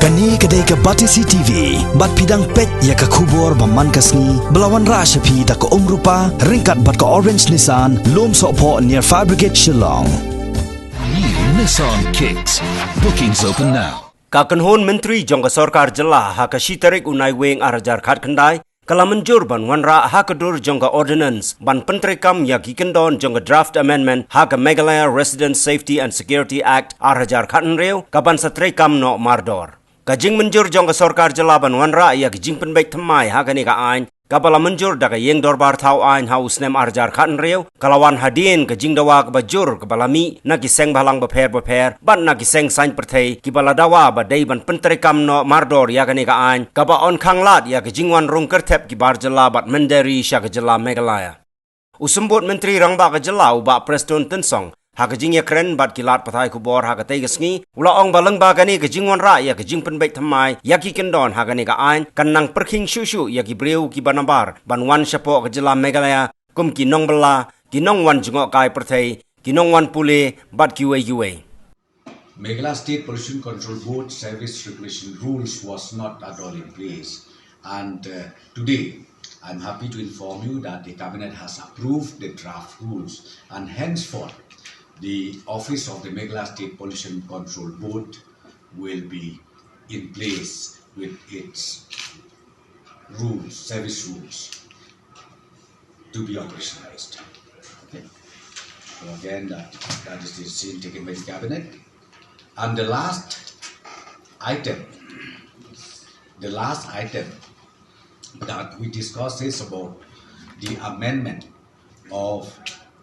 Kani kedai ke Batisi TV, bat pidang pet ya ke kubur baman kasni, belawan rasa pi da ke rupa, ringkat bat ke Orange Nissan, lom sokpo near Fire Brigade Shillong. New Nissan Kicks. Bookings open now. Kakenhon Menteri Jongka Sarkar Jelah haka shitarik unai weng arajar khat kendai, kala menjur ban wanra haka dur jongka ordinance, ban pentrekam ya kikendon jongka draft amendment haka Meghalaya Resident Safety and Security Act arajar khat nreu, kaban satrekam no mardor. Kajing menjur jongka Sarkar Jelah ban wanra ya kijing penbaik temai haka ni ka ain, kapala menjur daga yeng dorbar tau ain haus nem arajar khat nreu, kalawan hadin kajing dawa kebajur kebalami na kiseng balang beper, ban na kiseng sain pertei kibala dawa badai ban pentrekam no mardor ya kani ka ain, kaba on kanglat ya kajingwan rung kertep kibar Jelah bat menderi sya Jelah Meghalaya. Usumbut Menteri Rangba ke Jelah ubak Preston Tensong, haka jing ya keren bat kilat patai kubor haka tei gesngi, ula ong balang bagani kajingwan ra ya kajing penbaik temai ya ki kendon haka ni ka ain, kanang perking shushu ya ki breu ki banabar, ban wan syapo ke Jelah Meghalaya, kum ki nong bela, ki nong wan jengok kai pertei, ki nong wan pule bat ki wei. Meghalaya State Pollution Control Board service regulation rules was not at all in place, and today I'm happy to inform you that the Cabinet has approved the draft rules, and henceforth the office of the Meghalaya State Pollution Control Board will be in place with its rules, service rules, to be operationalized. Okay. So again, that is the decision taken by the Cabinet. And the last item that we discussed is about the amendment of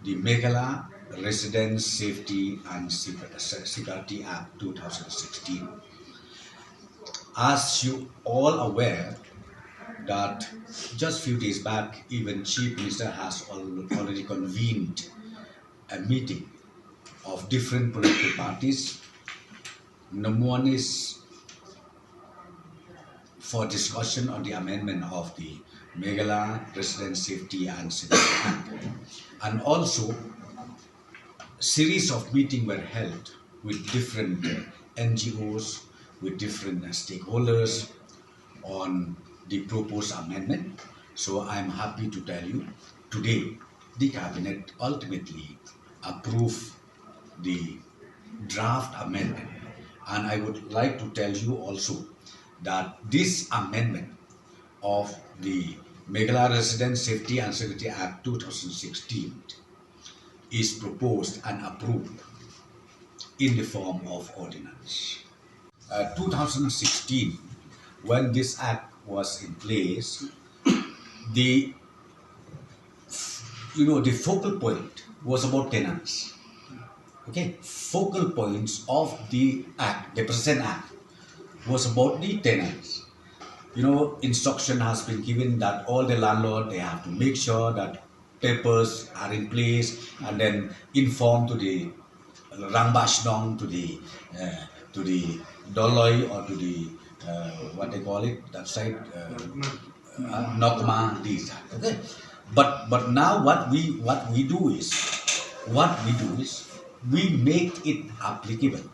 the Meghalaya Resident Safety and Security Act 2016. As you all aware that just few days back, even Chief Minister has already convened a meeting of different political parties. Number one is for discussion on the amendment of the Meghalaya Resident Safety and Security Act, and also series of meetings were held with different NGOs, with different stakeholders on the proposed amendment. So I'm happy to tell you today the Cabinet ultimately approved the draft amendment, and I would like to tell you also that this amendment of the Meghalaya Resident Safety and Security Act 2016 is proposed and approved in the form of ordinance. 2016, when this act was in place, the focal point was about tenants. Okay, focal points of the act, the present act, was about the tenants. Instruction has been given that all the landlord, they have to make sure that papers are in place, and then inform to the Rangbashnong, to the Doloi, or to the what they call it, that side, Nokma, these. Okay, but now what we do is we make it applicable.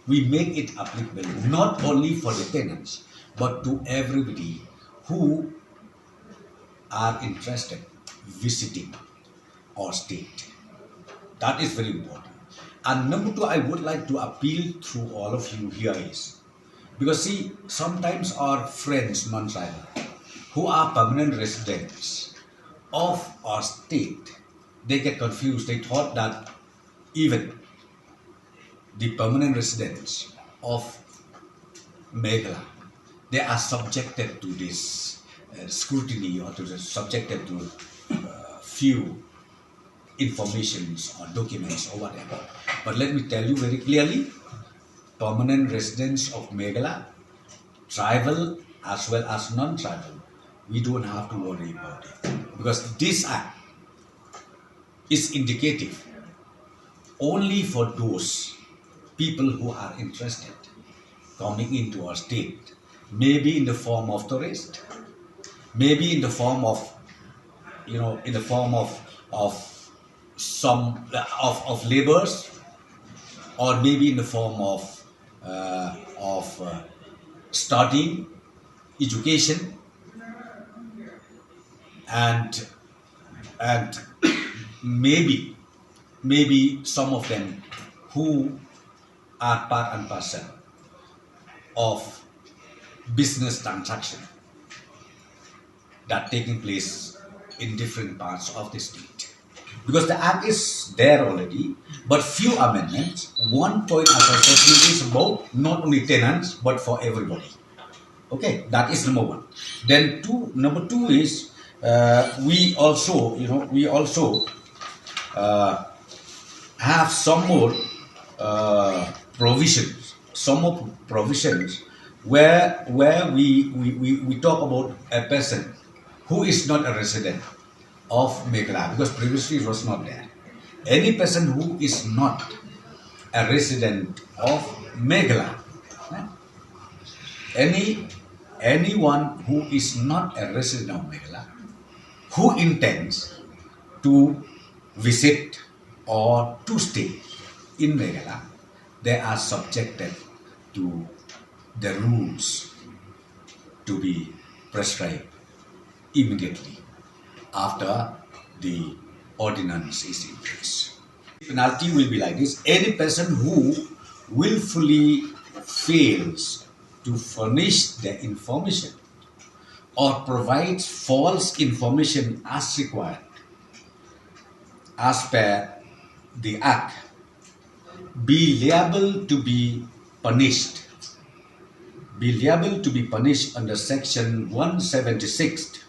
We make it applicable not only for the tenants, but to everybody who are interested visiting our state. That is very important. And number two, I would like to appeal through all of you here is, because see, sometimes our friends, non-tribal, who are permanent residents of our state, they get confused. They thought that even the permanent residents of Meghalaya, they are subjected to this scrutiny, or subjected to few informations or documents or whatever. But let me tell you very clearly, permanent residents of Meghalaya, tribal as well as non-tribal, we don't have to worry about it, because this act is indicative only for those people who are interested coming into our state, maybe in the form of tourists, maybe in the form of some laborers, or maybe in the form of studying, education, and maybe some of them who are part and parcel of business transaction that taking place in different parts of the state. Because the act is there already, but few amendments. One point, as I said, is about not only tenants but for everybody. Okay, that is number one. Then number two is we also have some more provisions where we talk about a person who is not a resident of Meghalaya, because previously it was not there. Any person who is not a resident of Meghalaya, anyone who is not a resident of Meghalaya, who intends to visit or to stay in Meghalaya, they are subjected to the rules to be prescribed immediately after the ordinance is in place. Penalty will be like this: any person who willfully fails to furnish the information or provides false information as required as per the Act be liable to be punished under section 176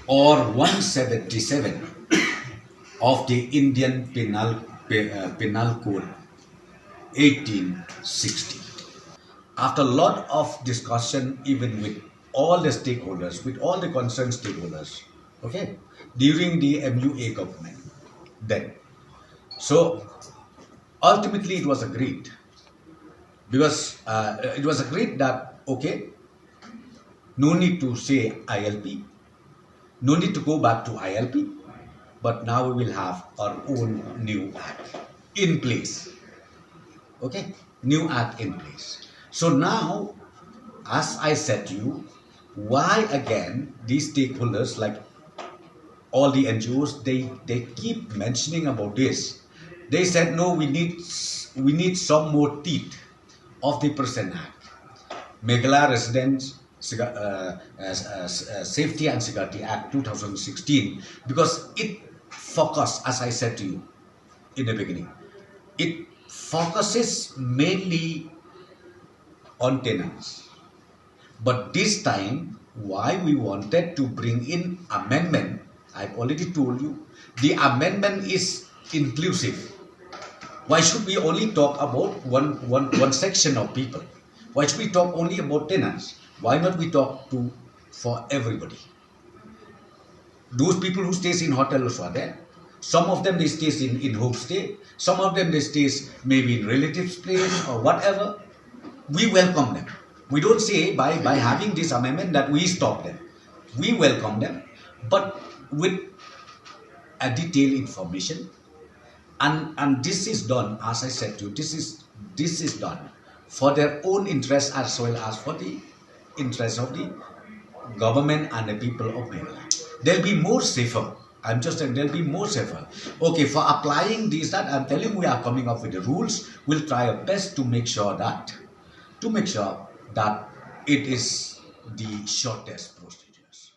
or 177 of the Indian Penal Code 1860. After a lot of discussion, even with all the stakeholders, with all the concerned stakeholders, okay, during the MUA government then. So ultimately it was agreed, because it was agreed that, okay, no need to say ILP, no need to go back to ILP, but now we will have our own new act in place. Okay, new act in place. So now, as I said to you, why again these stakeholders, like all the NGOs, they keep mentioning about this. They said, no, we need some more teeth of the present act. Meghalaya Residents Safety and Security Act 2016, because it focuses, as I said to you in the beginning, it focuses mainly on tenants. But this time, why we wanted to bring in amendment, I've already told you, the amendment is inclusive. Why should we only talk about one section of people? Why should we talk only about tenants? Why not we talk for everybody? Those people who stays in hotels are there. Some of them they stays in homestay. Some of them they stays maybe in relatives' place or whatever. We welcome them. We don't say by having this amendment that we stop them. We welcome them, but with a detailed information. And this is done, as I said to you, this is done for their own interest as well as for the interest of the government and the people of Meghalaya. They'll be more safer. I'm just saying they'll be more safer. Okay, for applying these, that I'm telling you, we are coming up with the rules. We'll try our best to make sure that it is the shortest procedures.